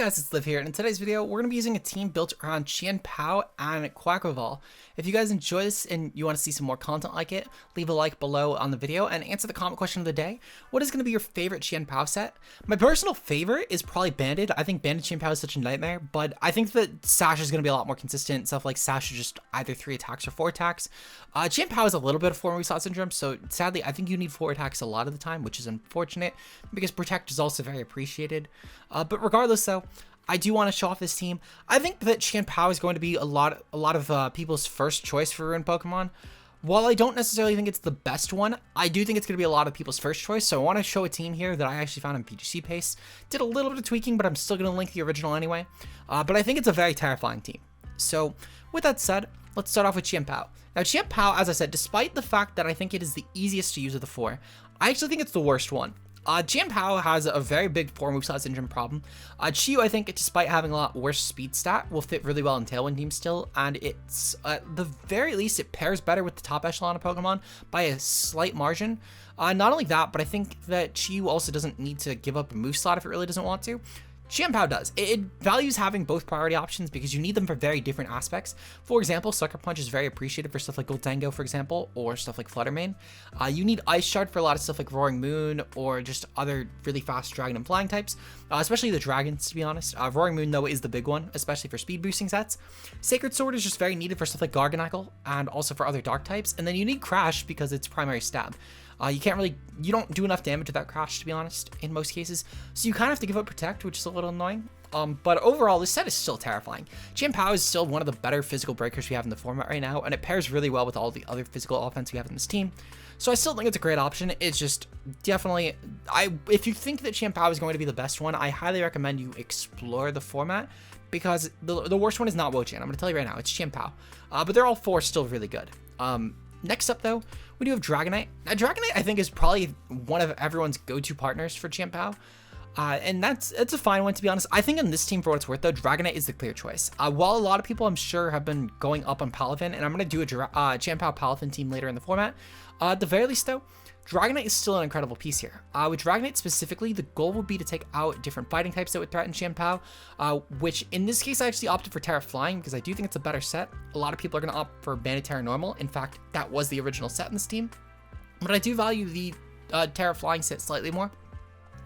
guys, it's Liv here, and in today's video, we're going to be using a team built around Chien-Pao and Quaquaval. If you guys enjoy this and you want to see some more content like it, leave a like below on the video and answer the comment question of the day. What is going to be your favorite Chien-Pao set? My personal favorite is probably Banded. I think Banded Chien-Pao is such a nightmare, but I think that SASH is going to be a lot more consistent. Stuff like SASH is just either 3 attacks or 4 attacks. Chien-Pao is a little bit of 4 move slot syndrome, so sadly, I think you need 4 attacks a lot of the time, which is unfortunate because Protect is also very appreciated. But regardless, though, I do want to show off this team. I think that Chien-Pao is going to be a lot of people's first choice for ruined Pokemon. While I don't necessarily think it's the best one, I do think it's going to be a lot of people's first choice. So I want to show a team here that I actually found in VGC Pace. Did a little bit of tweaking, but I'm still going to link the original anyway. But I think it's a very terrifying team. So with that said, let's start off with Chien-Pao. Now Chien-Pao, as I said, despite the fact that I think it is the easiest to use of the 4, I actually think it's the worst one. Chien-Pao has a very big 4 moveset syndrome problem. Chi-Yu, I think, despite having a lot worse speed stat, will fit really well in Tailwind teams still, and it's, at the very least, it pairs better with the top echelon of Pokemon by a slight margin. Not only that, but I think that Chi-Yu also doesn't need to give up a move slot if it really doesn't want to. Chien-Pao does. It values having both priority options because you need them for very different aspects. For example, Sucker Punch is very appreciated for stuff like GHOLDENGO, for example, or stuff like Flutter Mane. You need Ice Shard for a lot of stuff like Roaring Moon or just other really fast Dragon and Flying types, especially the Dragons, to be honest. Roaring Moon, though, is the big one, especially for speed boosting sets. Sacred Sword is just very needed for stuff like Garganacl and also for other Dark types. And then you need Crash because it's primary stab. You don't do enough damage without Crash, to be honest, in most cases. So you kind of have to give up Protect, which is a little annoying. But overall, this set is still terrifying. Chien-Pao is still one of the better physical breakers we have in the format right now, and it pairs really well with all the other physical offense we have in this team. So I still think it's a great option. It's just definitely, if you think that Chien-Pao is going to be the best one, I highly recommend you explore the format because the worst one is not Wo-Chan. I'm going to tell you right now, it's Chien-Pao. But they're all 4 still really good. Next up, though, we do have Dragonite. Now, Dragonite, I think, is probably one of everyone's go-to partners for Chien-Pao. And it's a fine one, to be honest. I think on this team, for what it's worth, though, Dragonite is the clear choice. While a lot of people, I'm sure, have been going up on Palafin, and I'm going to do a Chien-Pao Palafin team later in the format, at the very least, though, Dragonite is still an incredible piece here. With Dragonite specifically, the goal would be to take out different fighting types that would threaten Chien-Pao, which in this case I actually opted for Terra Flying because I do think it's a better set. A lot of people are going to opt for Banded Terra Normal. In fact, that was the original set in this team. But I do value the Terra Flying set slightly more.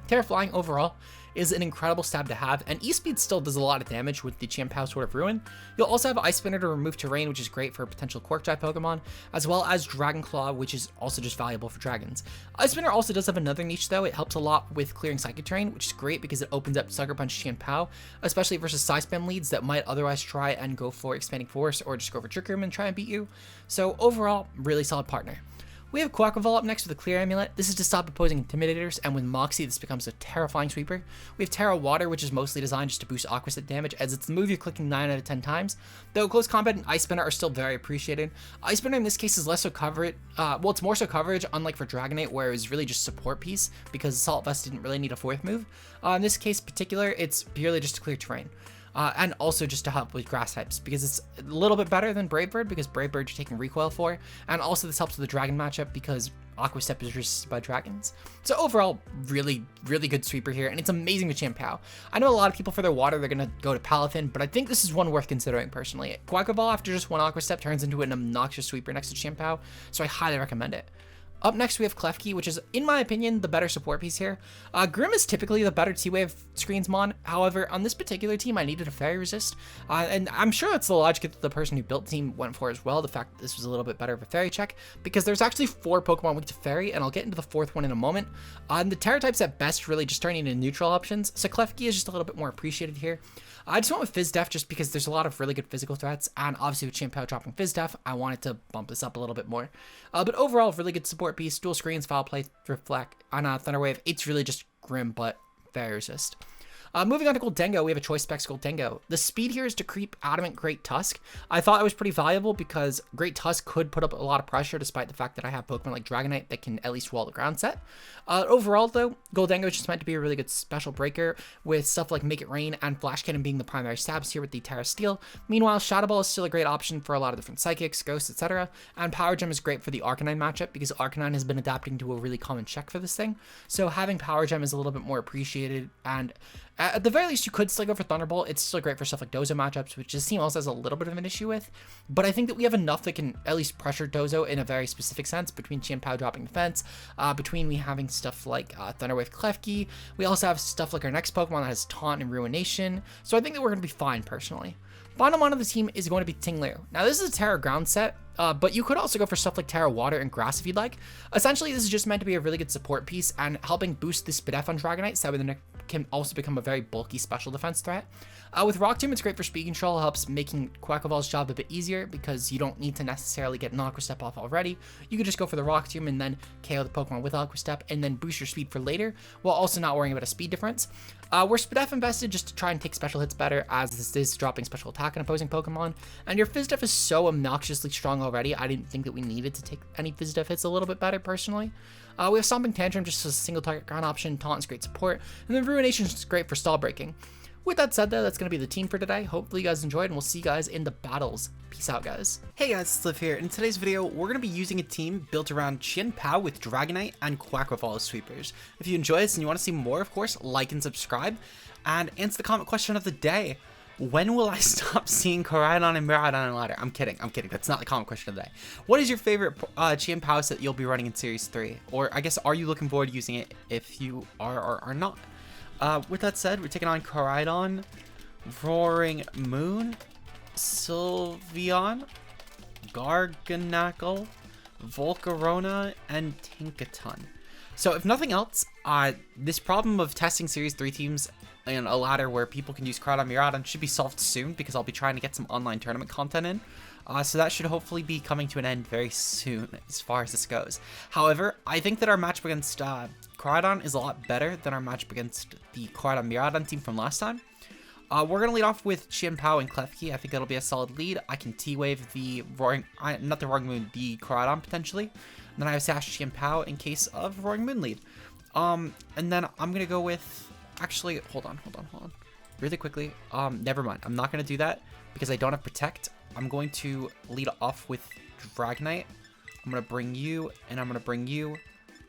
Terra Flying overall is an incredible stab to have, and E-Speed still does a lot of damage with the Chien-Pao Sword of Ruin. You'll also have Ice Spinner to remove terrain, which is great for potential Quark-type Pokemon, as well as Dragon Claw, which is also just valuable for dragons. Ice Spinner also does have another niche, though. It helps a lot with clearing Psychic terrain, which is great because it opens up Sucker Punch Chien-Pao, especially versus Psy Spam leads that might otherwise try and go for Expanding Force or just go for Trick Room and try and beat you. So overall, really solid partner. We have Quaquaval up next with a Clear Amulet. This is to stop opposing Intimidators, and with Moxie, this becomes a terrifying sweeper. We have Terra Water, which is mostly designed just to boost Aqua Set damage, as it's the move you're clicking 9 out of 10 times. Though Close Combat and Ice Spinner are still very appreciated. Ice Spinner in this case is less so coverage, well, it's more so coverage, unlike for Dragonite, where it was really just support piece, because Assault Vest didn't really need a 4th move. In this case in particular, it's purely just to clear terrain. And also just to help with grass types, because it's a little bit better than Brave Bird, because Brave Bird you're taking recoil for, and also this helps with the dragon matchup because Aqua Step is resisted by dragons. So overall, really good sweeper here, and it's amazing with Chien-Pao. I know a lot of people for their water, they're going to go to Palafin, but I think this is one worth considering personally. Quaquaval, after just 1 Aqua Step, turns into an obnoxious sweeper next to Chien-Pao, so I highly recommend it. Up next, we have KLEFKI, which is, in my opinion, the better support piece here. Grim is typically the better T-Wave screens mon. However, on this particular team, I needed a Fairy Resist. And I'm sure that's the logic that the person who built the team went for as well, the fact that this was a little bit better of a Fairy check, because there's actually 4 Pokemon weak to Fairy, and I'll get into the 4th one in a moment. The Terra types at best really just turning into neutral options, so KLEFKI is just a little bit more appreciated here. I just went with Fizz Def just because there's a lot of really good physical threats, and obviously with Chien-Pao dropping Fizz Def, I wanted to bump this up a little bit more. But overall, really good support piece, dual screens, Foul Play, Reflect, on Thunder Wave. It's really just grim, but very resist. Moving on to GHOLDENGO, we have a Choice Specs GHOLDENGO. The speed here is to creep Adamant Great Tusk. I thought it was pretty valuable because Great Tusk could put up a lot of pressure despite the fact that I have Pokemon like Dragonite that can at least wall the ground set. Overall, though, GHOLDENGO is just meant to be a really good special breaker with stuff like Make It Rain and Flash Cannon being the primary stabs here with the Terra Steel. Meanwhile, Shadow Ball is still a great option for a lot of different Psychics, Ghosts, etc. And Power Gem is great for the Arcanine matchup because Arcanine has been adapting to a really common check for this thing. So having Power Gem is a little bit more appreciated, and At the very least, you could still go for Thunderbolt. It's still great for stuff like Dozo matchups, which this team also has a little bit of an issue with. But I think that we have enough that can at least pressure Dozo in a very specific sense, between Chien-Pao dropping defense, between we having stuff like Thunderwave KLEFKI. We also have stuff like our next Pokemon that has Taunt and Ruination. So I think that we're going to be fine, personally. Bottom one of the team is going to be Ting-Lu. Now, this is a Terra Ground set, but you could also go for stuff like Terra Water and Grass if you'd like. Essentially, this is just meant to be a really good support piece and helping boost the Spadef on Dragonite, so that it can also become a very bulky special defense threat. With Rock Tomb, it's great for speed control, helps making Quaquaval's job a bit easier because you don't need to necessarily get an Aqua Step off already. You could just go for the Rock Tomb and then KO the Pokemon with Aqua Step and then boost your speed for later, while also not worrying about a speed difference. We're Spadef invested just to try and take special hits better, as this is dropping special attack on opposing Pokemon, and your Phys Def is so obnoxiously strong already, I didn't think that we needed to take any Phys Def hits a little bit better, personally. We have Stomping Tantrum just as a single target ground option, Taunt is great support, and then Ruination is great for stall breaking. With that said though, that's going to be the team for today. Hopefully you guys enjoyed, and we'll see you guys in the battles. Peace out, guys. Hey guys, it's Liv here. In today's video, we're going to be using a team built around Chien-Pao with Dragonite and Quaquaval as sweepers. If you enjoy this and you want to see more, of course, like and subscribe, and answer the comment question of the day. When will I stop seeing Koraidon and Miraidon in ladder? I'm kidding. That's not the comment question of the day. What is your favorite Chien-Pao set you'll be running in Series 3? Or I guess, are you looking forward to using it if you are or are not? With that said, we're taking on Koraidon, Roaring Moon, Sylveon, Garganacl, Volcarona, and Tinkaton. So if nothing else, this problem of testing Series 3 teams in a ladder where people can use Koraidon Miraidon should be solved soon, because I'll be trying to get some online tournament content in. So that should hopefully be coming to an end very soon as far as this goes. However, I think that our matchup against Koraidon is a lot better than our matchup against the Koraidon Miraidon team from last time. We're going to lead off with Chien-Pao and KLEFKI. I think that'll be a solid lead. I can T-Wave the not the Roaring Moon, the Koraidon potentially. And then I have SASH Chien-Pao in case of Roaring Moon lead. And then I'm going to go with... Actually, hold on. Really quickly. Never mind. I'm not going to do that because I don't have Protect. I'm going to lead off with Dragonite. I'm going to bring you, and I'm going to bring you.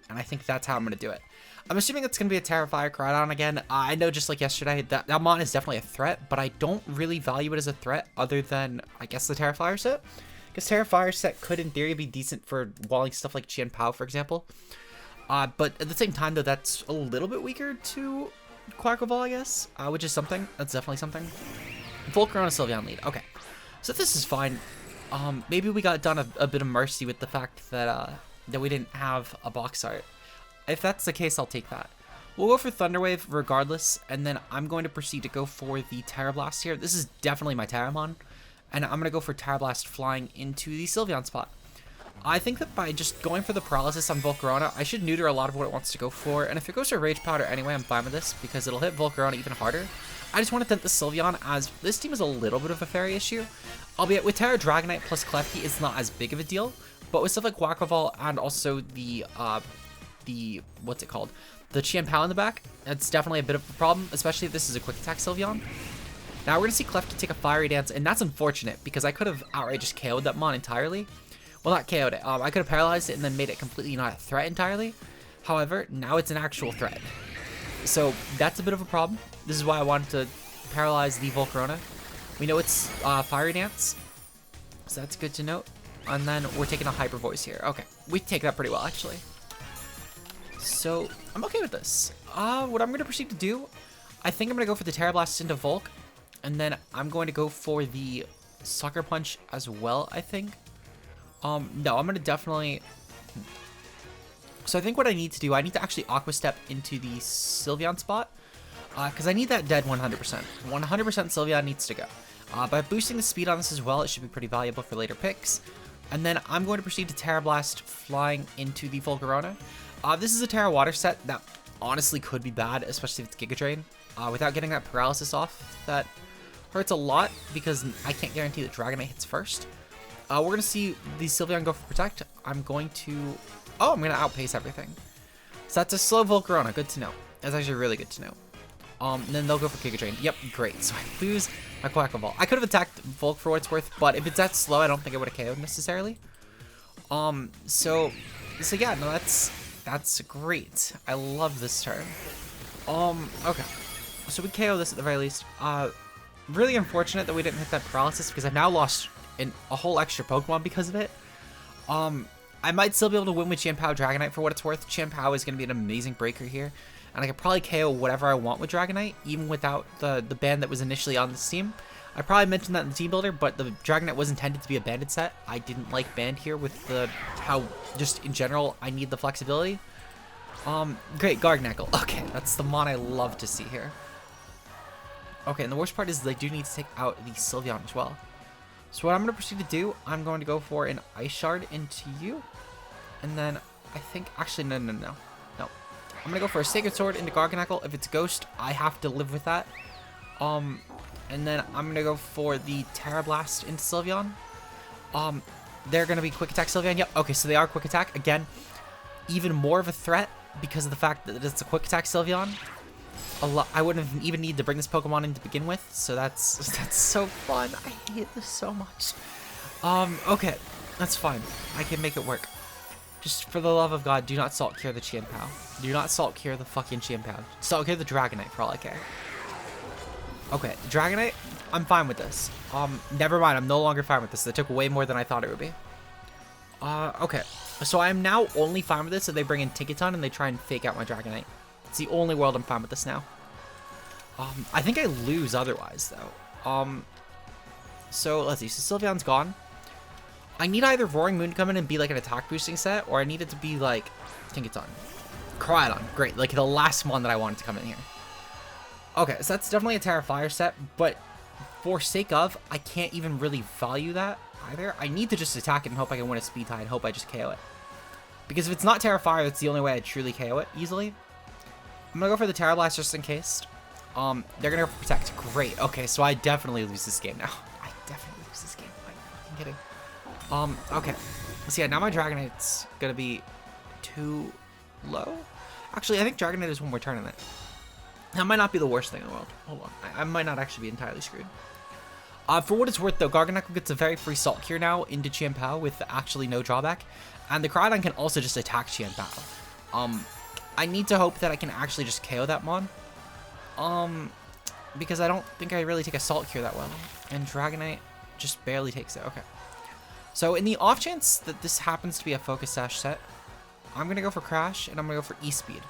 And I think that's how I'm going to do it. I'm assuming it's going to be a Terrifier Koraidon again. I know, just like yesterday, that mon is definitely a threat, but I don't really value it as a threat other than, I guess, the Terrifier set. Because Terrifier set could, in theory, be decent for walling stuff like Chien-Pao, for example. But at the same time, though, that's a little bit weaker to Quaquaval, I guess, which is something. That's definitely something. Volcarona Sylveon lead. Okay, so this is fine. Maybe we got done a bit of mercy with the fact that that we didn't have a box art. If that's the case, I'll take that. We'll go for Thunderwave regardless, and then I'm going to proceed to go for the Terra Blast here. This is definitely my Terramon, and I'm going to go for Terra Blast flying into the Sylveon spot. I think that by just going for the Paralysis on Volcarona, I should neuter a lot of what it wants to go for, and if it goes for Rage Powder anyway, I'm fine with this, because it'll hit Volcarona even harder. I just want to tempt the Sylveon, as this team is a little bit of a fairy issue, albeit with Terra Dragonite plus KLEFKI, it's not as big of a deal, but with stuff like Quaquaval and also the what's it called? The Chien-Pao in the back, that's definitely a bit of a problem, especially if this is a Quick Attack Sylveon. Now we're going to see KLEFKI take a Fiery Dance, and that's unfortunate, because I could have outright just KO'd that mon entirely. Well, not KO'd it. I could have paralyzed it and then made it completely not a threat entirely. However, now it's an actual threat. So that's a bit of a problem. This is why I wanted to paralyze the Volcarona. We know it's Fiery Dance, so that's good to note. And then we're taking a Hyper Voice here. Okay, we take that pretty well, actually. So I'm okay with this. What I'm going to proceed to do, I think I'm going to go for the Terra Blast into Volk, and then I'm going to go for the Sucker Punch as well, I think. No, I'm going to definitely... So I think what I need to do, I need to actually Aqua Step into the Sylveon spot, because I need that dead 100%. 100% Sylveon needs to go. By boosting the speed on this as well, it should be pretty valuable for later picks. And then I'm going to proceed to Terra Blast flying into the Volcarona. This is a Terra Water set that honestly could be bad, especially if it's Giga Drain. Without getting that Paralysis off, that hurts a lot because I can't guarantee that Dragonite hits first. We're going to see the Sylveon go for Protect. I'm going to... Oh, I'm going to outpace everything. So that's a slow Volcarona. Good to know. That's actually really good to know. And then they'll go for Giga Drain. Yep, great. So I lose my Quaquaval. I could have attacked Volk for what it's worth, but if it's that slow, I don't think I would have KO'd necessarily. So yeah, no, that's great. I love this turn. Okay. So we KO this at the very least. Really unfortunate that we didn't hit that paralysis because I've now lost a whole extra Pokemon because of it. I might still be able to win with Chien-Pao Dragonite for what it's worth. Chien-Pao is going to be an amazing breaker here. And I could probably KO whatever I want with Dragonite, even without the ban that was initially on this team. I probably mentioned that in the team builder, but the Dragonite was intended to be a banded set. I didn't like band here with how just in general I need the flexibility. Great, Gargnackle. Okay, that's the mon I love to see here. Okay, and the worst part is they do need to take out the Sylveon as well. So what I'm going to proceed to do, I'm going to go for an Ice Shard into you. And then I think, actually, no. I'm going to go for a Sacred Sword into Gargnackle. If it's Ghost, I have to live with that. And then I'm going to go for the Terra Blast into Sylveon. They're going to be Quick Attack Sylveon. Yep, okay, so they are Quick Attack. Again, even more of a threat because of the fact that it's a Quick Attack Sylveon. I wouldn't have even need to bring this Pokemon in to begin with, so that's so fun. I hate this so much. Okay, that's fine. I can make it work. Just for the love of God, do not Salt Cure the Chien-Pao. Do not Salt Cure the fucking Chien-Pao. Salt Cure the Dragonite for all I care. Okay, Dragonite, I'm fine with this. Never mind, I'm no longer fine with this. That took way more than I thought it would be. Okay, so I am now only fine with this if they bring in Tinkaton and they try and fake out my Dragonite. It's the only world I'm fine with this now. I think I lose otherwise, though. So, let's see. So, Sylveon's gone. I need either Roaring Moon to come in and be, like, an attack boosting set, or I need it to be, like, Tinkaton. Koraidon. Great. Like, the last one that I wanted to come in here. Okay, so that's definitely a Terra Fire set, but for sake of, I can't even really value that either. I need to just attack it and hope I can win a Speed Tie and hope I just KO it. Because if it's not Terra Fire, that's the only way I truly KO it easily. I'm going to go for the Terra Blast just in case. They're going to go for Protect. Great. Okay, so I definitely lose this game now. I definitely lose this game. I'm kidding. Okay. So yeah, now my Dragonite's going to be too low. Actually, I think Dragonite is one more turn in it. That might not be the worst thing in the world. Hold on. I might not actually be entirely screwed. For what it's worth, though, Garganackle gets a very free Salt Cure now into Chien-Pao with actually no drawback. And the Koraidon can also just attack Chien-Pao. I need to hope that I can actually just KO that mon. Because I don't think I really take a Salt Cure that well. And Dragonite just barely takes it. Okay. So in the off chance that this happens to be a Focus Sash set, I'm going to go for Crash and I'm going to go for E-Speed.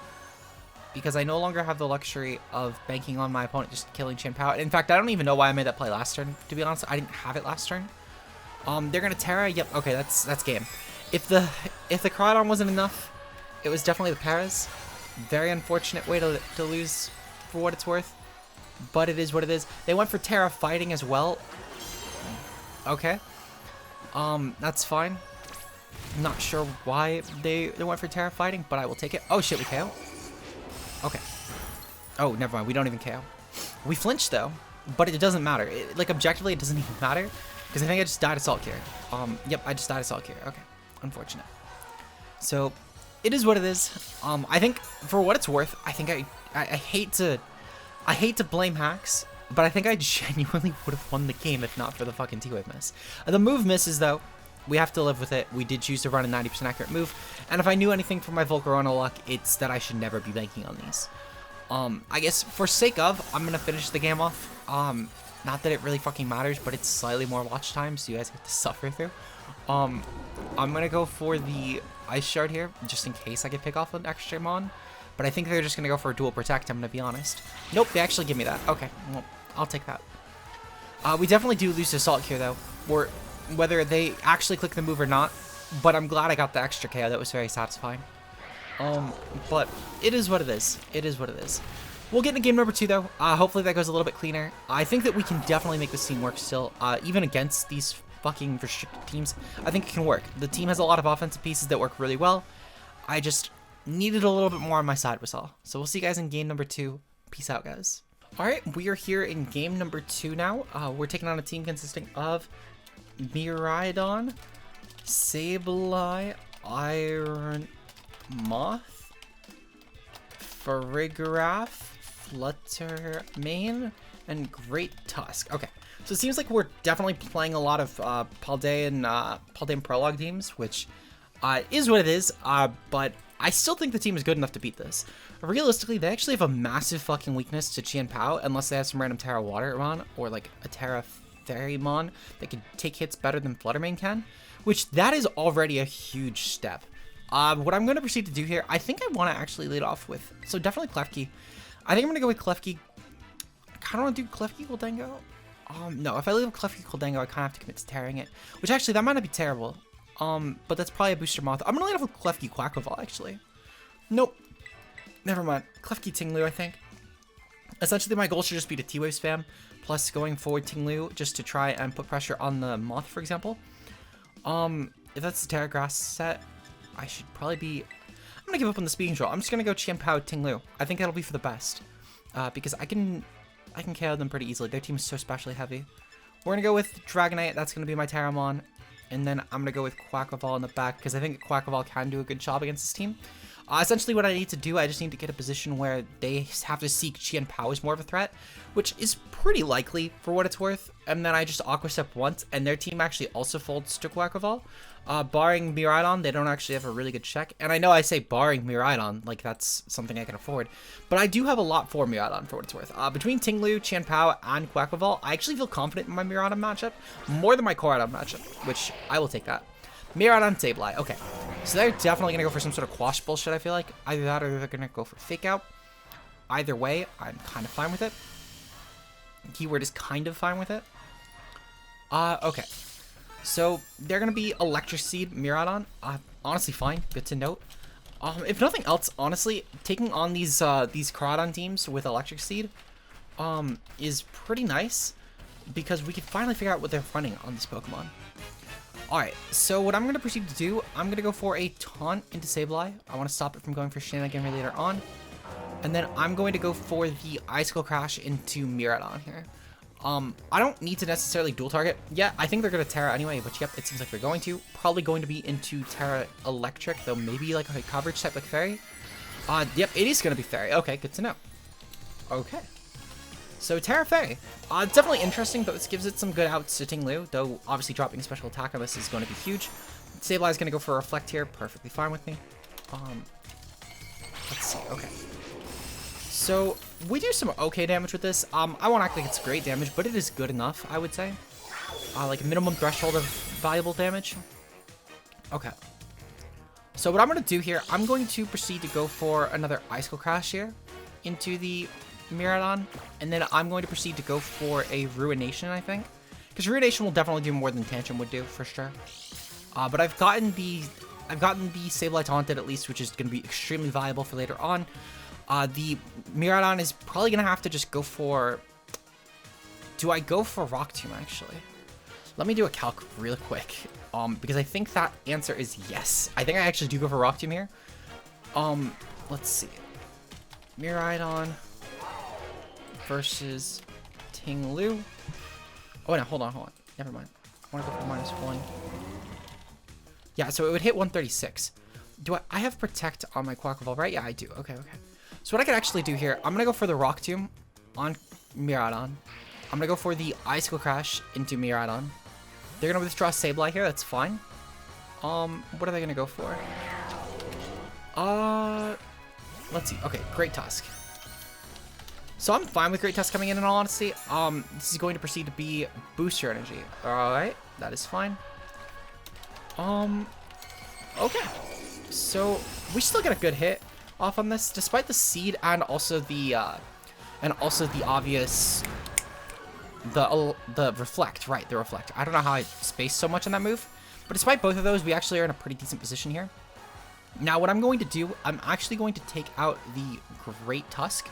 Because I no longer have the luxury of banking on my opponent just killing Chien-Pao. In fact, I don't even know why I made that play last turn, to be honest. I didn't have it last turn. They're going to Terra. Yep, okay, that's game. If the Koraidon wasn't enough, it was definitely the Paras. Very unfortunate way to lose for what it's worth. But it is what it is. They went for Terra Fighting as well. Okay. That's fine. I'm not sure why they went for Terra Fighting, but I will take it. Oh shit, we KO. Okay. Oh, never mind. We don't even KO. We flinched though, but it doesn't matter. Like objectively, it doesn't even matter because I think I just died of Salt Cure. Yep, I just died of Salt Cure. Okay, unfortunate. So it is what it is. I think for what it's worth, I think I hate to blame hacks, but I think I genuinely would have won the game if not for the fucking T-Wave miss. The move misses though. We have to live with it. We did choose to run a 90% accurate move. And if I knew anything from my Volcarona luck, it's that I should never be banking on these. I guess for sake of, I'm going to finish the game off. Not that it really fucking matters, but it's slightly more watch time, so you guys get to suffer through. I'm going to go for the Ice Shard here, just in case I could pick off an extra mon. But I think they're just going to go for a dual Protect, I'm going to be honest. Nope, they actually give me that. Okay, well, I'll take that. We definitely do lose to Salt Cure, though. Whether they actually click the move or not, but I'm glad I got the extra KO. That was very satisfying. But it is what it is. It is what it is. We'll get into game number 2 though. Hopefully that goes a little bit cleaner. I think that we can definitely make this team work still, even against these fucking restricted teams. I think it can work. The team has a lot of offensive pieces that work really well. I just needed a little bit more on my side was all. So we'll see you guys in game number 2. Peace out, guys. All right, we are here in game number 2 now. We're taking on a team consisting of Miraidon, Sableye, Iron Moth, Farigiraf, Fluttermane, and Great Tusk. Okay, so it seems like we're definitely playing a lot of Paldean Prologue teams, which is what it is, but I still think the team is good enough to beat this. Realistically, they actually have a massive fucking weakness to Chien-Pao, unless they have some random Terra Watermon or like a Terra Fairymon that can take hits better than Fluttermane can, which that is already a huge step. What I'm going to proceed to do here, I think I want to actually lead off with, so definitely KLEFKI. I think I'm going to go with KLEFKI. I kind of want to do KLEFKI Gholdengo. No, if I leave with KLEFKI Gholdengo, I kind of have to commit to tearing it, which actually, that might not be terrible. But that's probably a booster moth. I'm going to lead off with KLEFKI Quaquaval, actually. Nope. Never mind. KLEFKI TING-LU, I think. Essentially, my goal should just be to T-Wave spam, plus going forward TING-LU, just to try and put pressure on the moth, for example. If that's the Terra Grass set, I should probably be... I'm going to give up on the speed control. I'm just going to go Chien-Pao TING-LU. I think that'll be for the best. Because I can KO them pretty easily. Their team is so specially heavy. We're going to go with Dragonite. That's going to be my Terramon. And then I'm going to go with Quaquaval in the back, because I think Quaquaval can do a good job against this team. Essentially, what I need to do, I just need to get a position where they have to seek Chien-Pao as more of a threat, which is pretty likely for what it's worth. And then I just Aqua Step once, and their team actually also folds to Quaquaval. Barring Miraidon, they don't actually have a really good check. And I know I say barring Miraidon, like that's something I can afford. But I do have a lot for Miraidon for what it's worth. Between TING-LU, Chien-Pao, and Quaquaval, I actually feel confident in my Miraidon matchup, more than my Koraidon matchup, which I will take that. Miraidon, Sableye. Okay, so they're definitely going to go for some sort of quash bullshit, I feel like. Either that or they're going to go for Fake Out. Either way, I'm kind of fine with it. Keyword is kind of fine with it. Okay. So they're going to be Electric Seed, Miraidon. Honestly, fine. Good to note. If nothing else, honestly, taking on these Koraidon teams with Electric Seed is pretty nice, because we can finally figure out what they're running on this Pokemon. Alright, so what I'm going to proceed to do, I'm going to go for a Taunt into Sableye. I want to stop it from going for Shenanigan later on. And then I'm going to go for the Icicle Crash into Miraidon here. I don't need to necessarily dual target. Yeah, I think they're going to Terra anyway, but yep, it seems like they're going to. Probably going to be into Terra Electric, though maybe like a coverage type like Fairy. Yep, it is going to be Fairy. Okay, good to know. Okay. So Terra Fairy. It's definitely interesting, but this gives it some good outs to TING-LU, though obviously dropping a special attack on this is going to be huge. Sableye is going to go for a Reflect here, perfectly fine with me. Let's see, okay. So we do some okay damage with this. I won't act like it's great damage, but it is good enough, I would say. Like minimum threshold of valuable damage. Okay. So what I'm going to do here, I'm going to proceed to go for another Icicle Crash here into the Miraidon, and then I'm going to proceed to go for a Ruination, I think, because Ruination will definitely do more than Tantrum would do for sure. But I've gotten the Sableye taunted at least, which is going to be extremely valuable for later on. The Miraidon is probably going to have to just go for... Do I go for Rock Tomb, actually? Let me do a calc real quick, because I think that answer is yes. I think I actually do go for Rock Tomb here. Let's see. Miraidon versus TING-LU. Oh, no, hold on. Never mind. I want to go for -1. Yeah, so it would hit 136. Do I have Protect on my Quaquaval, right? Yeah, I do. Okay. So what I could actually do here, I'm going to go for the Rock Tomb on Miraidon. I'm going to go for the Icicle Crash into Miraidon. They're going to withdraw Sableye here. That's fine. What are they going to go for? Let's see. Okay, Great Tusk. So I'm fine with Great Tusk coming in all honesty. This is going to proceed to be Booster Energy. Alright, that is fine. Okay. So we still get a good hit off on this, despite the Seed and also the obvious the Reflect, right, the Reflect. I don't know how I spaced so much on that move, but despite both of those, we actually are in a pretty decent position here. Now what I'm going to do, I'm actually going to take out the Great Tusk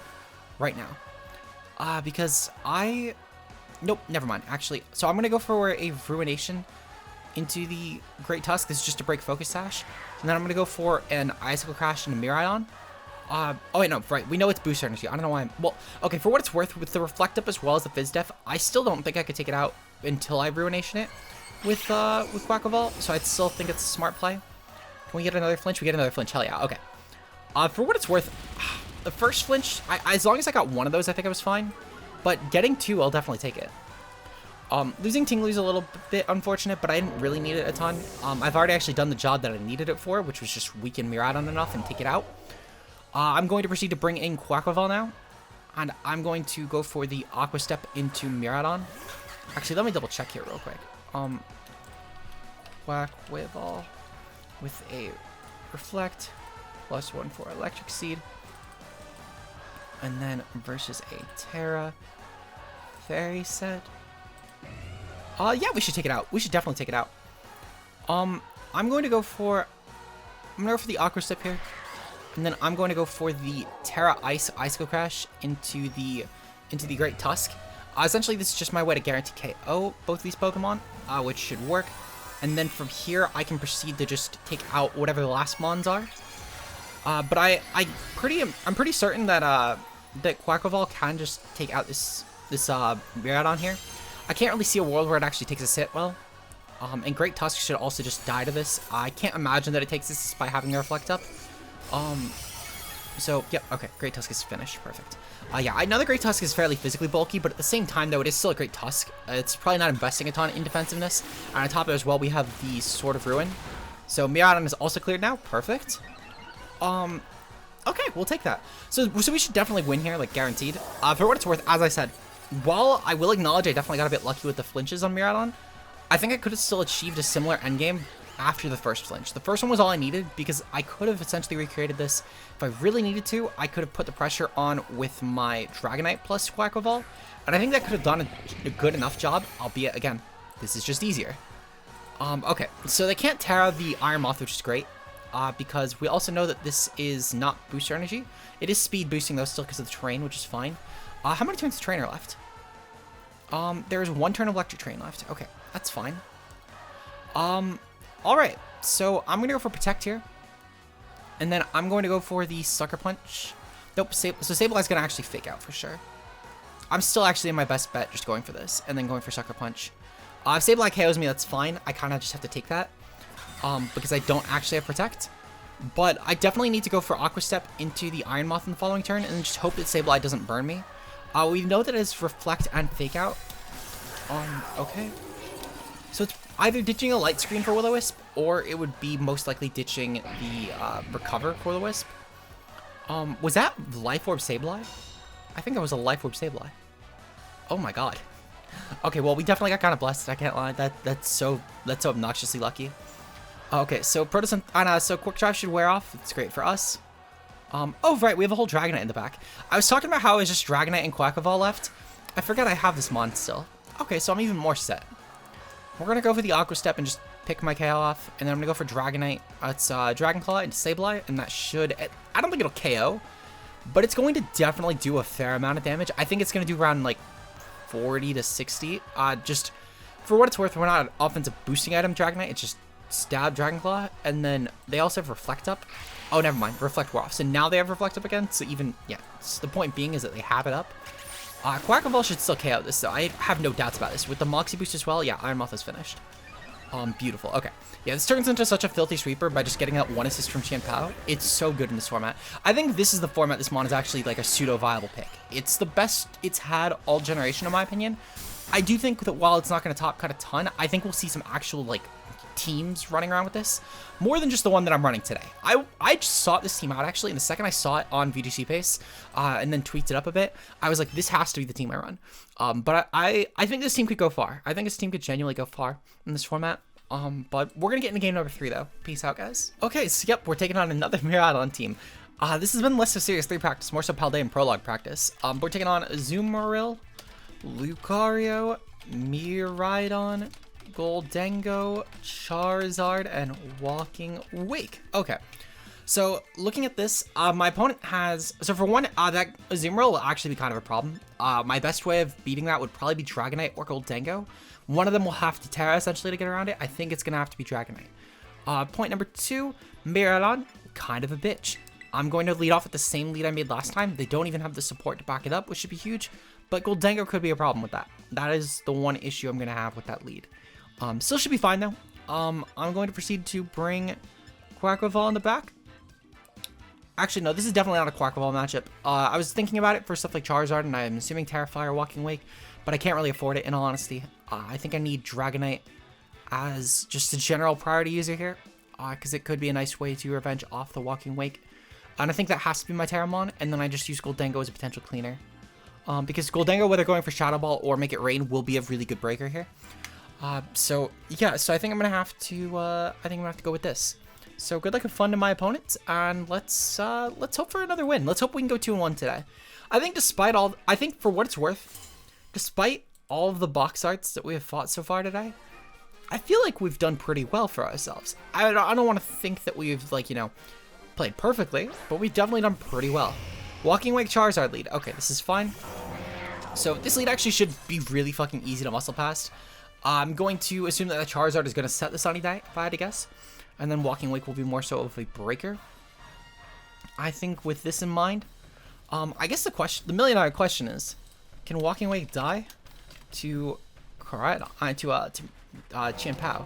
right now, because nope, never mind, actually. So I'm gonna go for a Ruination into the Great Tusk. This is just to break Focus Sash, and then I'm gonna go for an Icicle Crash into Miraidon. Oh wait, no, right, we know it's Booster Energy. I don't know why well, okay, for what it's worth, with the Reflect Up as well as the Fizz Def, I still don't think I could take it out until I Ruination it with Quaquaval, so I still think it's a smart play. Can we get another flinch? We get another flinch, hell yeah, okay. For what it's worth, the first flinch, as long as I got one of those, I think I was fine. But getting two, I'll definitely take it. Losing Ting-Lu is a little bit unfortunate, but I didn't really need it a ton. I've already actually done the job that I needed it for, which was just weaken Miraidon enough and take it out. I'm going to proceed to bring in Quaquaval now, and I'm going to go for the Aqua Step into Miraidon. Actually, let me double check here real quick. Quaquaval with a Reflect, +1 for Electric Seed, and then versus a Terra Fairy set. Yeah, we should take it out. We should definitely take it out. I'm going to go for the Aqua Step here, and then I'm going to go for the Terra Ice Icicle Crash into the Great Tusk. Essentially, this is just my way to guarantee KO both these Pokemon, which should work. And then from here, I can proceed to just take out whatever the last mons are. But I'm pretty certain that Quaquaval can just take out this Miraidon here. I can't really see a world where it actually takes a hit well. And Great Tusk should also just die to this. I can't imagine that it takes this by having the Reflect up. So, yep, okay, Great Tusk is finished. Perfect. Yeah, I know the Great Tusk is fairly physically bulky, but at the same time, though, it is still a Great Tusk. It's probably not investing a ton in defensiveness. And on top of it as well, we have the Sword of Ruin. So, Miraidon is also cleared now. Perfect. Okay, we'll take that. So we should definitely win here, like, guaranteed. For what it's worth, as I said, while I will acknowledge I definitely got a bit lucky with the flinches on Miraidon, I think I could have still achieved a similar endgame after the first flinch. The first one was all I needed because I could have essentially recreated this. If I really needed to, I could have put the pressure on with my Dragonite plus Quaquaval, and I think that could have done a good enough job, albeit, again, this is just easier. Okay, so they can't Terra the Iron Moth, which is great, because we also know that this is not booster energy. It is speed boosting, though, still because of the terrain, which is fine. How many turns of terrain are left? There is 1 turn of electric terrain left. Okay, that's fine. Alright, so I'm going to go for Protect here. And then I'm going to go for the Sucker Punch. Nope, so Sableye going to actually fake out for sure. I'm still actually in my best bet just going for this, and then going for Sucker Punch. If Sableye KOs me, that's fine. I kind of just have to take that, because I don't actually have Protect. But I definitely need to go for Aqua Step into the Iron Moth in the following turn, and then just hope that Sableye doesn't burn me. We know that it's Reflect and Fake Out. Okay. So it's either ditching a Light Screen for Will-O-Wisp, or it would be most likely ditching the Recover for Will-O-Wisp. Was that Life Orb Sableye? I think it was a Life Orb Sableye. Oh my god. Okay, well, we definitely got kind of blessed. I can't lie. That's so obnoxiously lucky. Okay, so so Quick Drive should wear off. It's great for us. Oh, right, we have a whole Dragonite in the back. I was talking about how it was just Dragonite and Quaquaval left. I forgot I have this mon still. Okay, so I'm even more set. We're going to go for the Aqua Step and just pick my KO off. And then I'm going to go for Dragonite. It's Dragon Claw into Sableye, and that should... I don't think it'll KO, but it's going to definitely do a fair amount of damage. I think it's going to do around, like, 40 to 60. Just for what it's worth, we're not an offensive boosting item Dragonite. It's just Stab Dragon Claw, and then they also have Reflect up. Oh, never mind. Reflect wore off. So now they have Reflect up again. So even, yeah, so the point being is that they have it up. Quaquaval should still KO this, so I have no doubts about this. With the Moxie boost as well, yeah, Iron Moth is finished. Beautiful. Okay. Yeah, this turns into such a filthy sweeper by just getting that 1 assist from Chien-Pao. It's so good in this format. I think this is the format this mon is actually like a pseudo-viable pick. It's the best it's had all generation, in my opinion. I do think that while it's not going to top cut a ton, I think we'll see some actual, like, teams running around with this. More than just the one that I'm running today. I just sought this team out, actually, and the second I saw it on VGC Pace, and then tweaked it up a bit, I was like, this has to be the team I run. But I think this team could go far. I think this team could genuinely go far in this format. But we're going to get into game number 3, though. Peace out, guys. Okay, so yep, we're taking on another Miraidon team. This has been less so Series 3 practice, more so Paldea and Prologue practice. We're taking on Azumarill, Lucario, Miraidon, Gholdengo, Charizard, and Walking Wake. Okay, so looking at this, my opponent has... So for one, that Azumarill will actually be kind of a problem. My best way of beating that would probably be Dragonite or Gholdengo. One of them will have to Terra, essentially, to get around it. I think it's going to have to be Dragonite. Point number 2, Miraidon, kind of a bitch. I'm going to lead off with the same lead I made last time. They don't even have the support to back it up, which should be huge. But Gholdengo could be a problem with that. That is the one issue I'm going to have with that lead. Still should be fine, though. I'm going to proceed to bring Quaquaval in the back. Actually, no, this is definitely not a Quaquaval matchup. I was thinking about it for stuff like Charizard, and I'm assuming Terrafire or Walking Wake. but I can't really afford it in all honesty. I think I need Dragonite as just a general priority user here, because it could be a nice way to revenge off the Walking Wake. And I think that has to be my Terramon, and then I just use Gholdengo as a potential cleaner. Because Gholdengo, whether going for Shadow Ball or Make It Rain, will be a really good breaker here. So yeah, so I think I'm gonna have to go with this. So good luck and fun to my opponents, and let's hope for another win. Let's hope we can go 2-1 today. I think for what it's worth, despite all of the box arts that we have fought so far today, I feel like we've done pretty well for ourselves. I don't want to think that we've, like, you know, played perfectly, but we've definitely done pretty well. Walking Wake Charizard lead. Okay, this is fine. So this lead actually should be really fucking easy to muscle past. I'm going to assume that the Charizard is going to set the Sunny Day, if I had to guess. And then Walking Wake will be more so of a breaker. I think with this in mind, I guess the million-dollar question is, can Walking Wake die to Chien-Pao?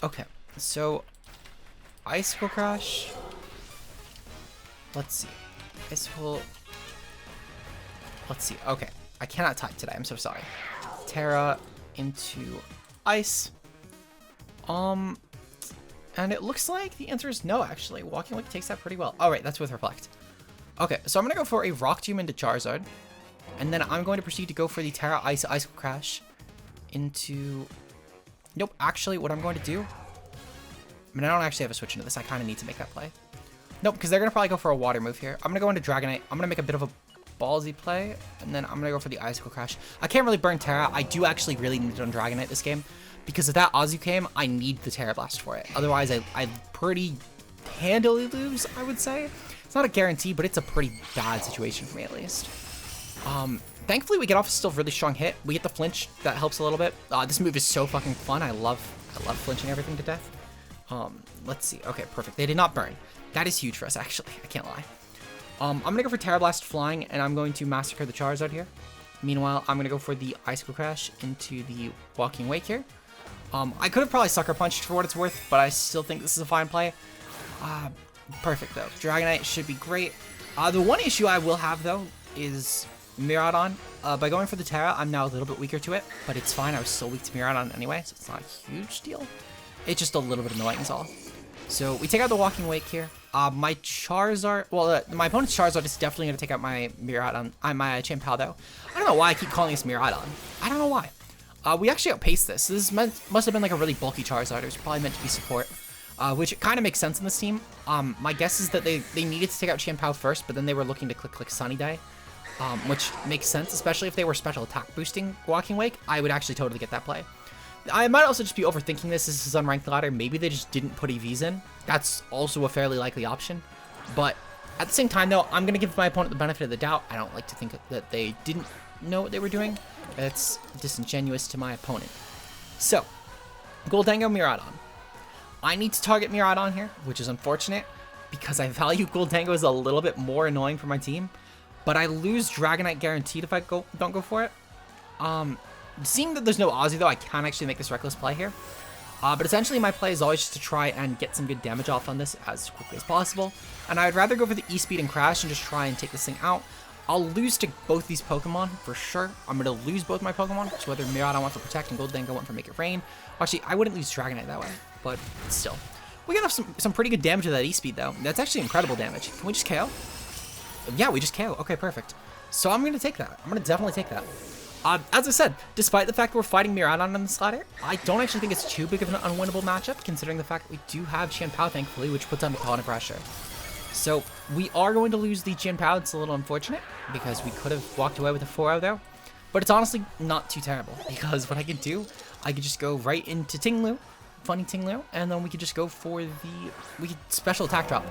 Okay, so Icicle Crash. Let's see. Icicle. Let's see. Okay, I cannot type today. I'm so sorry. Terra into Ice. And it looks like the answer is no, actually. Walking Wake takes that pretty well. All right, that's with Reflect. Okay, so I'm going to go for a Rock Tomb into Charizard. And then I'm going to proceed to go for the Terra Ice Icicle Crash into... Nope, actually, what I'm going to do... I mean, I don't actually have a switch into this. I kind of need to make that play. Nope, because they're going to probably go for a Water move here. I'm going to go into Dragonite. I'm going to make a bit of a ballsy play. And then I'm going to go for the Icicle Crash. I can't really burn Terra. I do actually really need it on Dragonite this game. Because if that Ozzy came, I need the Terra Blast for it. Otherwise, I pretty handily lose, I would say. It's not a guarantee, but it's a pretty bad situation for me, at least. Thankfully, we get off a still really strong hit. We get the flinch. That helps a little bit. This move is so fucking fun. I love flinching everything to death. Let's see. Okay, perfect. They did not burn. That is huge for us, actually. I can't lie. I'm going to go for Terra Blast Flying, and I'm going to Massacre the Charizard here. Meanwhile, I'm going to go for the Icicle Crash into the Walking Wake here. I could have probably Sucker Punched for what it's worth, but I still think this is a fine play. Perfect, though. Dragonite should be great. The one issue I will have, though, is Miraidon. By going for the Terra, I'm now a little bit weaker to it, but it's fine. I was still weak to Miraidon anyway, so it's not a huge deal. It's just a little bit annoying is all. So we take out the Walking Wake here. My Charizard, well, my opponent's Charizard is definitely going to take out my Miraidon, my Chien-Pao, though. I don't know why I keep calling this Miraidon. I don't know why. We actually outpaced this. This must have been like a really bulky Charizard. It was probably meant to be support, which kind of makes sense in this team. My guess is that they needed to take out Chien-Pao first, but then they were looking to click Sunny Day, which makes sense, especially if they were special attack boosting Walking Wake. I would actually totally get that play. I might also just be overthinking this. This is unranked ladder. Maybe they just didn't put EVs in. That's also a fairly likely option. But at the same time, though, I'm going to give my opponent the benefit of the doubt. I don't like to think that they didn't know what they were doing. It's disingenuous to my opponent. So, Gholdengo, Miraidon. I need to target Miraidon here, which is unfortunate because I value Gholdengo as a little bit more annoying for my team. But I lose Dragonite guaranteed if I don't go for it. Seeing that there's no Ozzy, though, I can actually make this reckless play here. But essentially, my play is always just to try and get some good damage off on this as quickly as possible. And I'd rather go for the E-Speed and Crash and just try and take this thing out. I'll lose to both these Pokemon, for sure. I'm going to lose both my Pokemon, so whether Miraidon went for Protect and Gholdengo went for Make It Rain. Actually, I wouldn't lose Dragonite that way, but still. We got off some pretty good damage with that E-Speed, though. That's actually incredible damage. Can we just KO? Yeah, we just KO. Okay, perfect. So I'm going to take that. I'm going to definitely take that. As I said, despite the fact that we're fighting Miraidon on this ladder, I don't actually think it's too big of an unwinnable matchup, considering the fact that we do have Chien-Pao, thankfully, which puts on a ton of pressure. So we are going to lose the Chien-Pao. It's a little unfortunate, because we could have walked away with a 4-0 there. But it's honestly not too terrible, because what I could do, I could just go right into TING-LU, funny TING-LU, and then we could just go for we could special attack drop,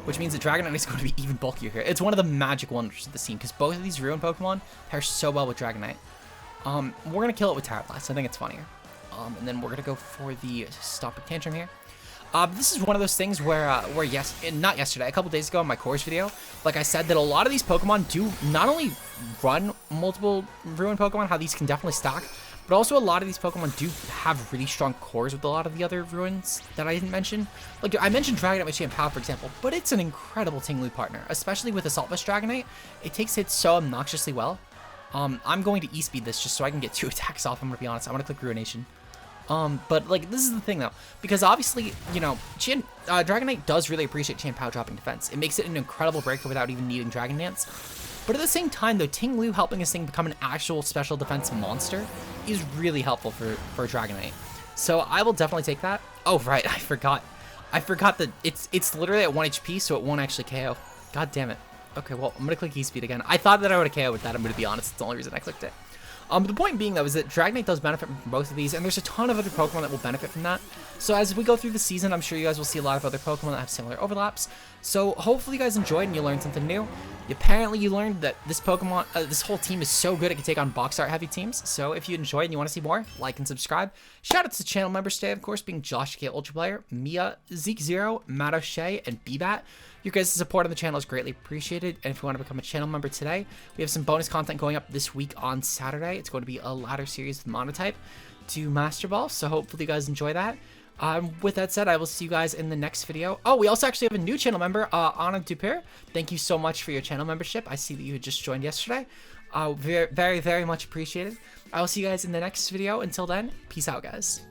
which means that Dragonite is going to be even bulkier here. It's one of the magic wonders of the scene, because both of these Ruin Pokemon pair so well with Dragonite. We're going to kill it with Terra Blast. I think it's funnier. And then we're going to go for the Stopping Tantrum here. This is one of those things where not yesterday, a couple days ago in my course video, like I said, that a lot of these Pokemon do not only run multiple Ruin Pokemon, how these can definitely stack, but also a lot of these Pokemon do have really strong cores with a lot of the other Ruins that I didn't mention. Like, I mentioned Dragonite with Chien-Pao, for example, but it's an incredible TING-LU partner, especially with Assault Vest Dragonite. It takes hits so obnoxiously well. I'm going to E-speed this just so I can get 2 attacks off. I'm gonna be honest. I'm gonna click Ruination. But like this is the thing though, because obviously, you know, Dragonite does really appreciate Chien-Pao dropping defense. It makes it an incredible breaker without even needing Dragon Dance. But at the same time though, Ting-Lu helping this thing become an actual special defense monster is really helpful for Dragonite. So I will definitely take that. Oh right, I forgot that it's literally at 1 HP, so it won't actually KO. God damn it. Okay, well, I'm gonna click E-speed again. I thought that I would have KO with that, I'm gonna be honest. It's the only reason I clicked it. The point being, though, is that Dragonite does benefit from both of these, and there's a ton of other Pokemon that will benefit from that. So as we go through the season, I'm sure you guys will see a lot of other Pokemon that have similar overlaps. So hopefully you guys enjoyed and you learned something new. Apparently you learned that this Pokemon, this whole team is so good it can take on box art heavy teams. So if you enjoyed and you want to see more, like and subscribe. Shout out to the channel members today, of course, being Josh K Ultra Player, Mia, Zeke Zero, Matt O'Shea, and Bbat. Your guys' support on the channel is greatly appreciated, and if you want to become a channel member today, we have some bonus content going up this week on Saturday. It's going to be a ladder series with Monotype to Master Ball, so hopefully you guys enjoy that. With that said, I will see you guys in the next video. Oh, we also actually have a new channel member, Anna Dupir. Thank you so much for your channel membership. I see that you had just joined yesterday. Very, very much appreciated. I will see you guys in the next video. Until then, peace out, guys.